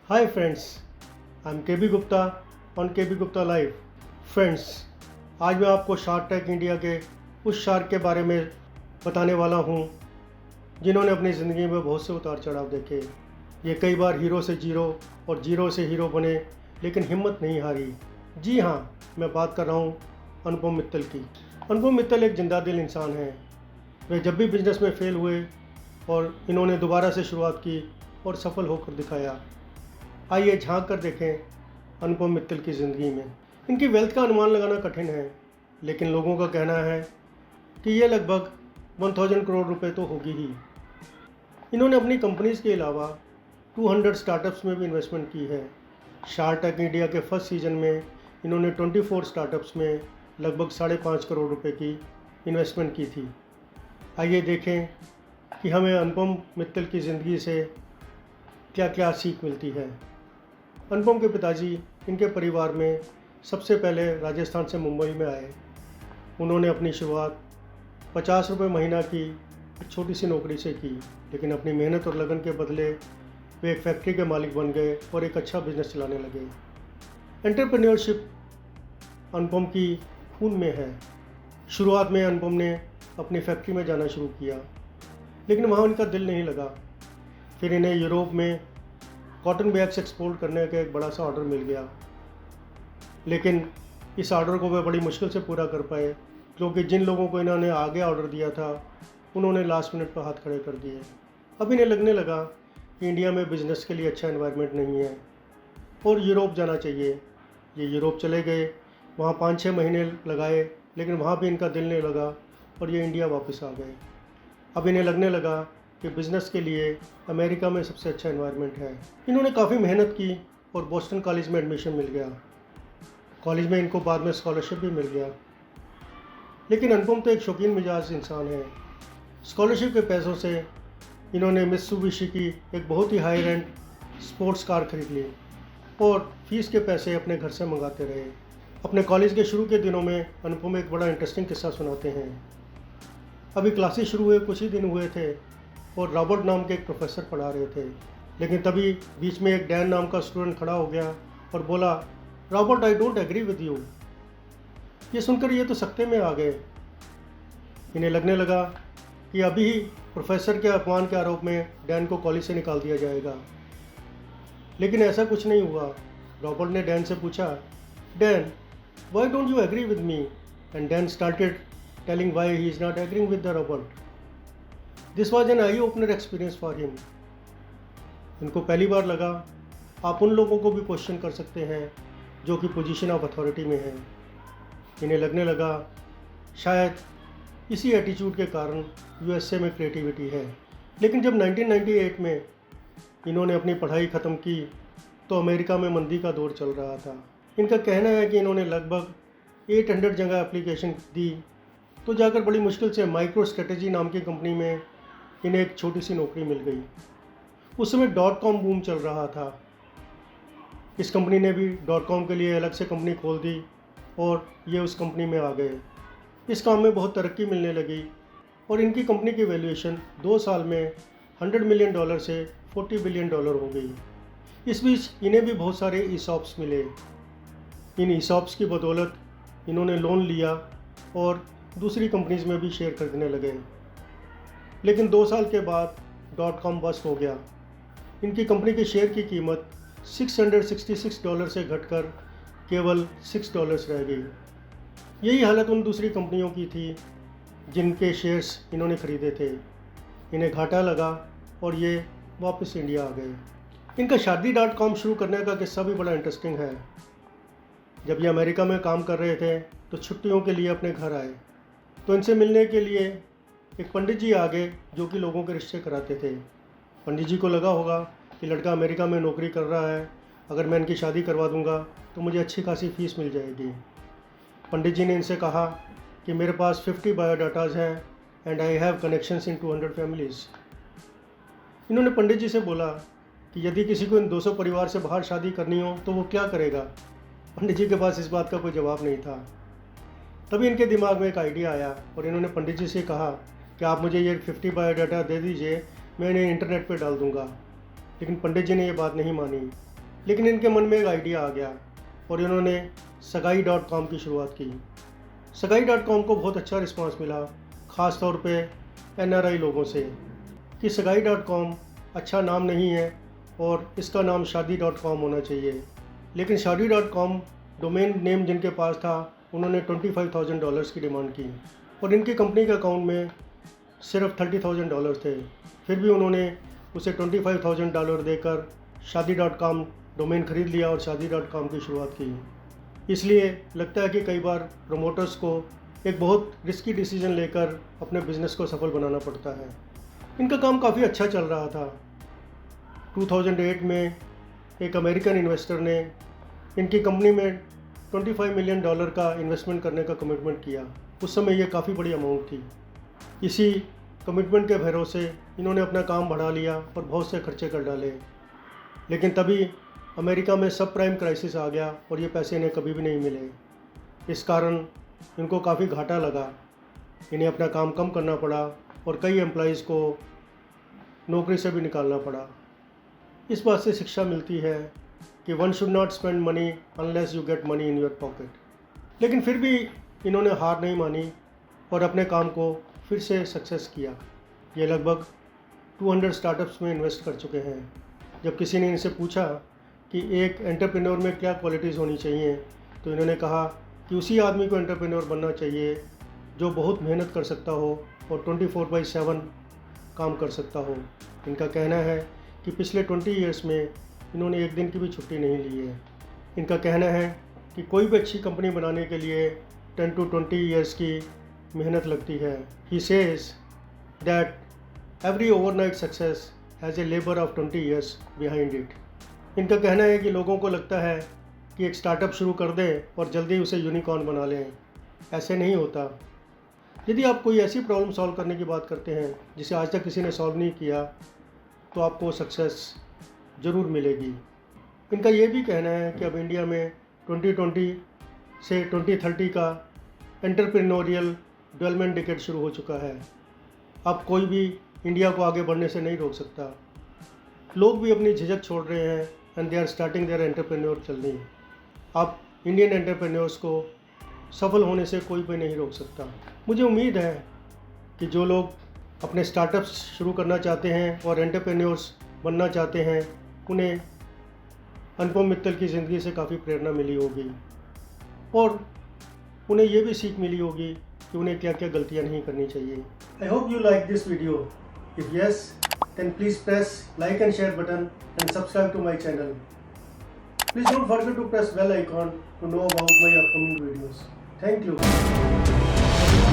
Hi friends, I'm KB Gupta on KB Gupta Live. Friends, आज मैं आपको shark tank India के उस शार्क के बारे में बताने वाला हूँ जिन्होंने अपनी ज़िंदगी में बहुत से उतार चढ़ाव देखे। ये कई बार हीरो से जीरो और जीरो से हीरो बने, लेकिन हिम्मत नहीं हारी। जी हाँ, मैं बात कर रहा हूँ अनुपम मित्तल की। अनुपम मित्तल एक जिंदा दिल इंसान है। वे जब भी बिजनेस में फेल हुए और इन्होंने दोबारा से शुरुआत की और सफल होकर दिखाया। आइए झांक कर देखें अनुपम मित्तल की ज़िंदगी में। इनकी वेल्थ का अनुमान लगाना कठिन है, लेकिन लोगों का कहना है कि ये लगभग 1000 करोड़ रुपए तो होगी ही। इन्होंने अपनी कंपनीज़ के अलावा 200 स्टार्टअप्स में भी इन्वेस्टमेंट की है। शार्क टैंक इंडिया के फर्स्ट सीजन में इन्होंने 24 स्टार्टअप्स में लगभग 5.5 करोड़ रुपए की इन्वेस्टमेंट की थी। आइए देखें कि हमें अनुपम मित्तल की ज़िंदगी से क्या क्या सीख मिलती है। अनुपम के पिताजी इनके परिवार में सबसे पहले राजस्थान से मुंबई में आए। उन्होंने अपनी शुरुआत 50 रुपये महीना की एक छोटी सी नौकरी से की, लेकिन अपनी मेहनत और लगन के बदले वे एक फैक्ट्री के मालिक बन गए और एक अच्छा बिजनेस चलाने लगे। एंटरप्रेन्योरशिप अनुपम की खून में है। शुरुआत में अनुपम ने अपनी फैक्ट्री में जाना शुरू किया, लेकिन वहाँ उनका दिल नहीं लगा। फिर इन्हें यूरोप में कॉटन बैग्स एक्सपोर्ट करने का एक बड़ा सा ऑर्डर मिल गया, लेकिन इस ऑर्डर को वे बड़ी मुश्किल से पूरा कर पाए, क्योंकि जिन लोगों को इन्होंने आगे ऑर्डर दिया था उन्होंने लास्ट मिनट पर हाथ खड़े कर दिए। अब इन्हें लगने लगा कि इंडिया में बिजनेस के लिए अच्छा एनवायरनमेंट नहीं है और यूरोप जाना चाहिए। ये यूरोप चले गए, वहाँ 5-6 महीने लगाए, लेकिन वहाँ भी इनका दिल नहीं लगा और ये इंडिया वापस आ गए। अब इन्हें लगने लगा कि बिज़नेस के लिए अमेरिका में सबसे अच्छा एनवायरनमेंट है। इन्होंने काफ़ी मेहनत की और बोस्टन कॉलेज में एडमिशन मिल गया। कॉलेज में इनको बाद में स्कॉलरशिप भी मिल गया, लेकिन अनुपम तो एक शौकीन मिजाज इंसान है। स्कॉलरशिप के पैसों से इन्होंने मित्सुबिशी की एक बहुत ही हाई रेंट स्पोर्ट्स कार खरीद ली और फीस के पैसे अपने घर से मंगाते रहे। अपने कॉलेज के शुरू के दिनों में अनुपम एक बड़ा इंटरेस्टिंग किस्सा सुनाते हैं। अभी क्लासेस शुरू हुए कुछ ही दिन हुए थे और रॉबर्ट नाम के एक प्रोफेसर पढ़ा रहे थे, लेकिन तभी बीच में एक डैन नाम का स्टूडेंट खड़ा हो गया और बोला, Robert I don't agree with you. ये सुनकर ये तो सख्ते में आ गए। इन्हें लगने लगा कि अभी ही प्रोफेसर के अपमान के आरोप में डैन को कॉलेज से निकाल दिया जाएगा, लेकिन ऐसा कुछ नहीं हुआ। रॉबर्ट ने डैन से पूछा, Dan why don't you agree with me? And Dan started telling why he is not agreeing with the Robert. This was an eye opener experience for him. इनको पहली बार लगा आप उन लोगों को भी क्वेश्चन कर सकते हैं जो कि पोजीशन ऑफ अथॉरिटी में हैं। इन्हें लगने लगा शायद इसी एटीट्यूड के कारण यूएसए में क्रिएटिविटी है। लेकिन जब 1998 में इन्होंने अपनी पढ़ाई ख़त्म की तो अमेरिका में मंदी का दौर चल रहा था। इनका कहना है कि इन्होंने लगभग 800 जगह एप्लीकेशन दी, तो जाकर बड़ी मुश्किल से माइक्रो स्ट्रेटेजी नाम की कंपनी में इन्हें एक छोटी सी नौकरी मिल गई। उस समय .com बूम चल रहा था। इस कंपनी ने भी .com के लिए अलग से कंपनी खोल दी और ये उस कंपनी में आ गए। इस काम में बहुत तरक्की मिलने लगी और इनकी कंपनी की वैल्यूएशन 2 साल में $100 मिलियन से $40 बिलियन हो गई। इस बीच इन्हें भी बहुत सारे ईसॉप्स मिले। इन ईसॉप्स की बदौलत इन्होंने लोन लिया और दूसरी कंपनीज में भी शेयर खरीदने लगे, लेकिन 2 साल के बाद .com बस्ट हो गया। इनकी कंपनी के शेयर की कीमत $666 से घटकर केवल $6 रह गई। यही हालत उन दूसरी कंपनियों की थी जिनके शेयर्स इन्होंने खरीदे थे। इन्हें घाटा लगा और ये वापस इंडिया आ गए। इनका शादी.com शुरू करने का किस्सा भी बड़ा इंटरेस्टिंग है। जब ये अमेरिका में काम कर रहे थे तो छुट्टियों के लिए अपने घर आए, तो इनसे मिलने के लिए एक पंडित जी आ गए जो कि लोगों के रिश्ते कराते थे। पंडित जी को लगा होगा कि लड़का अमेरिका में नौकरी कर रहा है, अगर मैं इनकी शादी करवा दूंगा तो मुझे अच्छी खासी फीस मिल जाएगी। पंडित जी ने इनसे कहा कि मेरे पास 50 बायोडाटाज हैं and I have connections in 200 families. इन्होंने पंडित जी से बोला कि यदि किसी को इन 200 परिवार से बाहर शादी करनी हो तो वो क्या करेगा। पंडित जी के पास इस बात का कोई जवाब नहीं था। तभी इनके दिमाग में एक आइडिया आया और इन्होंने पंडित जी से कहा कि आप मुझे ये 50 बायोडाटा दे दीजिए, मैं इन्हें इंटरनेट पे डाल दूंगा। लेकिन पंडित जी ने ये बात नहीं मानी। लेकिन इनके मन में एक आइडिया आ गया और इन्होंने Sagai.com की शुरुआत की। Sagai.com को बहुत अच्छा रिस्पांस मिला, ख़ास तौर पे NRI लोगों से, कि Sagai.com अच्छा नाम नहीं है और इसका नाम Shaadi.com होना चाहिए। लेकिन Shaadi.com डोमेन नेम जिनके पास था, उन्होंने $25,000 की डिमांड की और इनकी कंपनी के अकाउंट में सिर्फ $30,000 थे। फिर भी उन्होंने उसे $25,000 देकर Shaadi.com डोमेन ख़रीद लिया और Shaadi.com की शुरुआत की। इसलिए लगता है कि कई बार प्रमोटर्स को एक बहुत रिस्की डिसीजन लेकर अपने बिज़नेस को सफल बनाना पड़ता है। इनका काम काफ़ी अच्छा चल रहा था। 2008 में एक अमेरिकन इन्वेस्टर ने इनकी कंपनी में $25 मिलियन का इन्वेस्टमेंट करने का कमिटमेंट किया। उस समय ये काफ़ी बड़ी अमाउंट थी। इसी कमिटमेंट के भरोसे इन्होंने अपना काम बढ़ा लिया और बहुत से खर्चे कर डाले। लेकिन तभी अमेरिका में सब प्राइम क्राइसिस आ गया और ये पैसे इन्हें कभी भी नहीं मिले। इस कारण इनको काफ़ी घाटा लगा। इन्हें अपना काम कम करना पड़ा और कई एम्प्लॉइज़ को नौकरी से भी निकालना पड़ा। इस बात से शिक्षा मिलती है कि one should not spend money unless you get money in your pocket. लेकिन फिर भी इन्होंने हार नहीं मानी और अपने काम को फिर से सक्सेस किया। ये लगभग 200 स्टार्टअप्स में इन्वेस्ट कर चुके हैं। जब किसी ने इनसे पूछा कि एक एंटरप्रेन्योर में क्या क्वालिटीज़ होनी चाहिए, तो इन्होंने कहा कि उसी आदमी को एंटरप्रेन्योर बनना चाहिए जो बहुत मेहनत कर सकता हो और 24/7 काम कर सकता हो। इनका कहना है कि पिछले 20 ईयर्स में इन्होंने एक दिन की भी छुट्टी नहीं ली है। इनका कहना है कि कोई भी अच्छी कंपनी बनाने के लिए 10 to 20 ईयर्स की मेहनत लगती है। He says that every overnight success has a labor of 20 years behind it. इनका कहना है कि लोगों को लगता है कि एक स्टार्टअप शुरू कर दें और जल्दी उसे यूनिकॉर्न बना लें। ऐसे नहीं होता। यदि आप कोई ऐसी प्रॉब्लम सॉल्व करने की बात करते हैं जिसे आज तक किसी ने सॉल्व नहीं किया, तो आपको सक्सेस ज़रूर मिलेगी। इनका ये भी कहना है कि अब इंडिया में 2020 से 2030 का एंटरप्रेन्योरियल डेवलपमेंट डिकेड शुरू हो चुका है। अब कोई भी इंडिया को आगे बढ़ने से नहीं रोक सकता। लोग भी अपनी झिझक छोड़ रहे हैं and they are starting their entrepreneur journey. अब इंडियन एंटरप्रेन्योर्स को सफल होने से कोई भी नहीं रोक सकता। मुझे उम्मीद है कि जो लोग अपने स्टार्टअप्स शुरू करना चाहते हैं और एंटरप्रेन्योर्स बनना चाहते हैं, उन्हें अनुपम मित्तल की ज़िंदगी से काफ़ी प्रेरणा मिली होगी और उन्हें ये भी सीख मिली होगी कि उन्हें क्या क्या गलतियाँ नहीं करनी चाहिए। I hope you like this video. If yes, then please press like and share button and subscribe to my channel. Please don't forget to press bell icon to know about my upcoming videos. Thank you.